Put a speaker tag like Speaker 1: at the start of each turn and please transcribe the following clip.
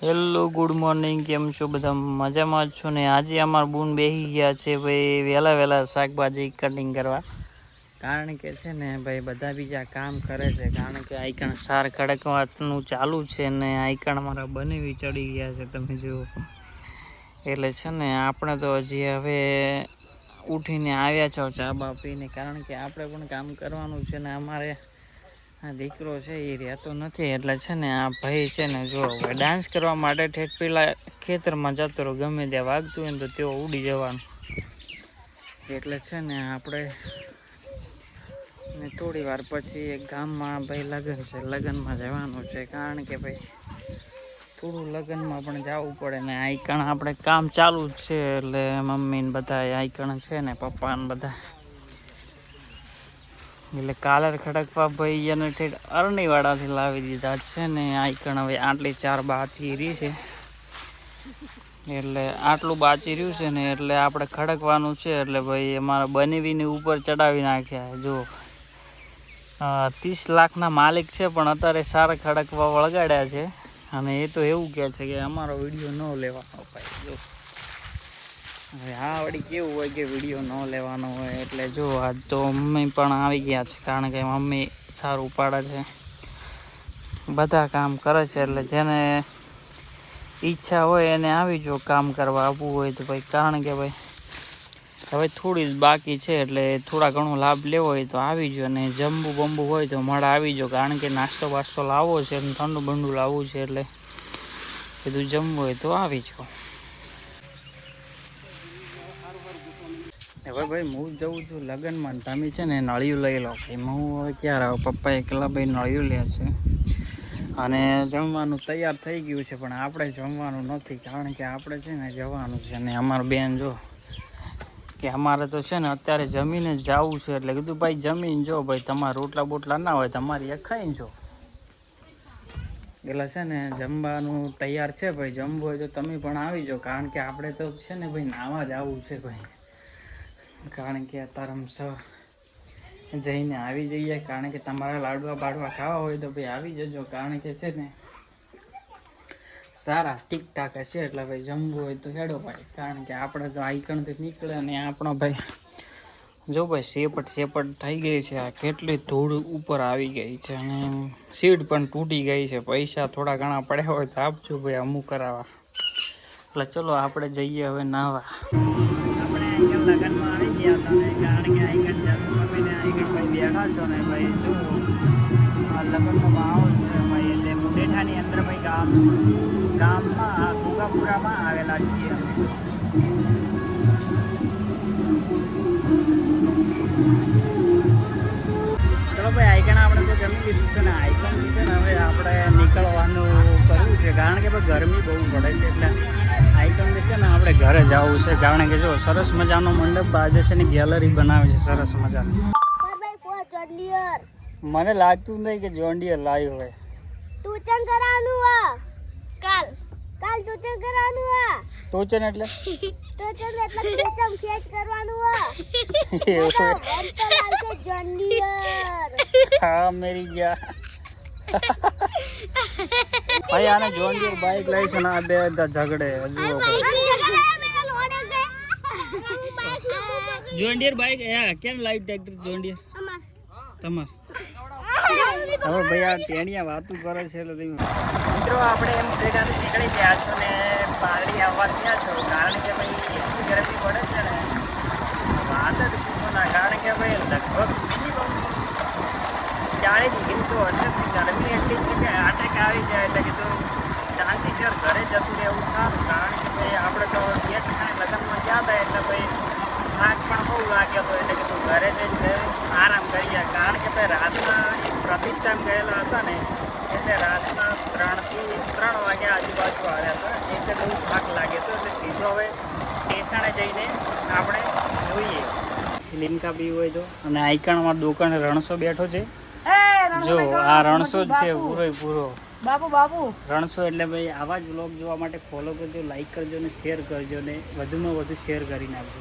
Speaker 1: Hello good morning, કેમ છો બધા? મજામાં જ છો ને? આજે અમારા બૂન બેસી ગયા છે ભાઈ વહેલા વહેલા શાકભાજી કટિંગ કરવા. કારણ કે છે ને ભાઈ બધા બીજા કામ કરે છે, કારણ કે આઈકણ સાર ખડકવાનું ચાલુ છે ને આઈકણ અમારા બનેવી ચડી ગયા છે, તમે જુઓ. એટલે છે ને આપણે તો હજી હવે ઉઠીને આવ્યા છો ચા બા પીને, કારણ કે આપણે પણ કામ કરવાનું છે ને અમારે આ દીકરો છે એ રહેતો નથી. એટલે છે ને આ ભાઈ છે ને જો ડાન્સ કરવા માટે ઠેઠ પેલા ખેતરમાં જતો રહો, ગમે ત્યાં વાગતું હોય ને તો તેઓ ઉડી જવાનું. એટલે છે ને આપણે ને થોડી વાર પછી એક ગામમાં ભાઈ લગ્ન છે, લગ્નમાં જવાનું છે. કારણ કે ભાઈ થોડું લગ્નમાં પણ જવું પડે ને આઈકણ આપણે કામ ચાલુ જ છે. એટલે મમ્મી ને બધા આઈકણ છે ને પપ્પા ને બધા, એટલે કાલર ખડકવા ભાઈ એને ઠેઠ અરણીવાડાથી લાવી દીધા છે ને આઈકણ હવે આટલી 4 બાચી રહી છે. એટલે આટલું બાચી રહ્યું છે ને એટલે આપણે ખડકવાનું છે. એટલે ભાઈ અમારા બનેવીની ઉપર ચડાવી નાખ્યા. જો 30 લાખના માલિક છે પણ અત્યારે સારા ખડકવા વળગાડ્યા છે. અને એ તો એવું કહે છે કે અમારો વિડીયો ન લેવાનો ભાઈ. જો હવે હા વળી કેવું હોય કે વિડીયો ન લેવાનો હોય. એટલે જો આજ તો મમ્મી પણ આવી ગયા છે, કારણ કે મમ્મી સારું ઉપાડે છે, બધા કામ કરે છે. એટલે જેને ઈચ્છા હોય એને આવી જો કામ કરવા આવવું હોય તો ભાઈ. કારણ કે ભાઈ હવે થોડી જ બાકી છે, એટલે થોડા ઘણો લાભ લેવો હોય તો આવી જો, અને જમવું બમવું હોય તો મળે આવી જો. કારણ કે નાસ્તો બાસ્તો લાવવો છે અને ઠંડુ બંડુ લાવવું છે, એટલે બધું જમવું હોય તો આવી જો. હવે ભાઈ હું જઉં છું લગ્નમાં, તમે છે ને નળિયું લઈ લો ભાઈ. હું હવે ક્યારે આવું? પપ્પા એકલા ભાઈ નળિયું લે છે અને જમવાનું તૈયાર થઈ ગયું છે, પણ આપણે જમવાનું નથી. કારણ કે આપણે છે ને જવાનું છે. અને અમારું બેન જો કે અમારે તો છે ને અત્યારે જમીને જ જવું છે. એટલે કીધું ભાઈ જમીન જો ભાઈ, તમારા રોટલા બોટલા ના હોય તમારી એક ખાઈને જો. એટલે છે ને જમવાનું તૈયાર છે ભાઈ, જમવું હોય તો તમે પણ આવી જાઓ. કારણ કે આપણે તો છે ને ભાઈ નાવા જ આવવું છે ભાઈ. કારણ કે અત્યારે જઈને આવી જઈએ. કારણ કે તમારા લાડવા બાડવા ખાવા હોય તો ભાઈ આવી જજો. કારણ કે છે ને સારા ઠીકઠાક હશે. એટલે ભાઈ જમવું હોય તો હેડો ભાઈ. કારણ કે આપણે તો આઈકણથી નીકળે અને આપણો ભાઈ જો ભાઈ સેપટ થઈ ગઈ છે. આ કેટલી ધૂળ ઉપર આવી ગઈ છે અને સીટ પણ તૂટી ગઈ છે. પૈસા થોડા ઘણા પડ્યા હોય તો આપજો ભાઈ અમુક કરાવવા. એટલે ચલો આપણે જઈએ હવે નાહવા. આપણે આઈકણ લગ્નમાં આવી ગયા હતા ને, કારણ કે આઈકણ જમીને આઈકણ ભાઈ બેઠા છો ને ભાઈ. જો આ લગ્નનો માહોલ છે ભાઈ. એટલે મુંડેઠાની અંદર ભાઈ ગામમાં ઘોઘાપુરામાં આવેલા છીએ અમે. ચલો ભાઈ આઈકણ આપણે તો જમી લીધું છે ને આઈકણથી છે ને હવે આપણે નીકળવાનું કરવું છે. કારણ કે ભાઈ ગરમી બહુ પડે છે. એટલે આઈકણથી છે ને આપણે ઘરે જવું છે. કારણ કે જો સરસ મજાનો મંડપ બાજુ છે ને ગેલેરી બનાવે છે સરસ મજાની. મને લાગતું નહીં કે જોન્ડિયર લાવ્યો હોય.
Speaker 2: ટૂચન કરવાનું આ કાલ ટૂચન કરવાનું આ.
Speaker 1: ટોચન એટલે
Speaker 2: ટૂચન એટલે ટૂચમ ખેંચ કરવાનું આ. વંતો લાવશે જોન્ડિયર.
Speaker 1: હા મેરી જા ભાઈ. આને જોન્ડિયર બાઈક લઈ છે ને આ બે ઝઘડે. જુઓ જોન્ડિયર બાઈક કેમ લાવી ટ્રેક્ટર જોન્ડિયર તમાર? હવે ભાઈ આ ટેણિયા વાતું કરે છે. એટલે મિત્રો આપણે એમ ભેગાથી નીકળી ગયા છો ને પારડી આવવા ત્યાં છો. કારણ કે ભાઈ એટલી ગરમી પડે છે ને વાત જ પૂછો ના. કારણ કે ભાઈ લગભગ મિનિમમ 40 ડિગ્રી તો હશે. ગરમી એટલી છે કે આટેક આવી જાય. એટલે કીધું શાંતિસર ઘરે જતું રહેવું સારું. કારણ કે ભાઈ આપણે તો એક લગ્નમાં ગયા હતા એટલે ભાઈ થાક પણ બહુ લાગ્યો હતો. એટલે કીધું ઘરે જઈને આરામ કરીએ. કારણ કે ભાઈ રાતના એક પ્રતિષ્ઠામાં ગયેલા હતા ને, એટલે રાતના 3 વાગ્યા આજુબાજુ આવ્યા હતા. એટલે બહુ થાક લાગ્યો હતો. એટલે સીધો હવે સ્ટેશને જઈને આપણે જોઈએ લીમકા પીવું હોય તો. અને આઈકણમાં દુકાને રણસો બેઠો છે. જો આ રણસો જ છે પૂરો બાપુ. રણસો એટલે ભાઈ આવા જ વ્લોગ જોવા માટે ફોલો કરજો, લાઈક કરજો ને શેર કરજો ને વધુમાં વધુ શેર કરી નાખજો.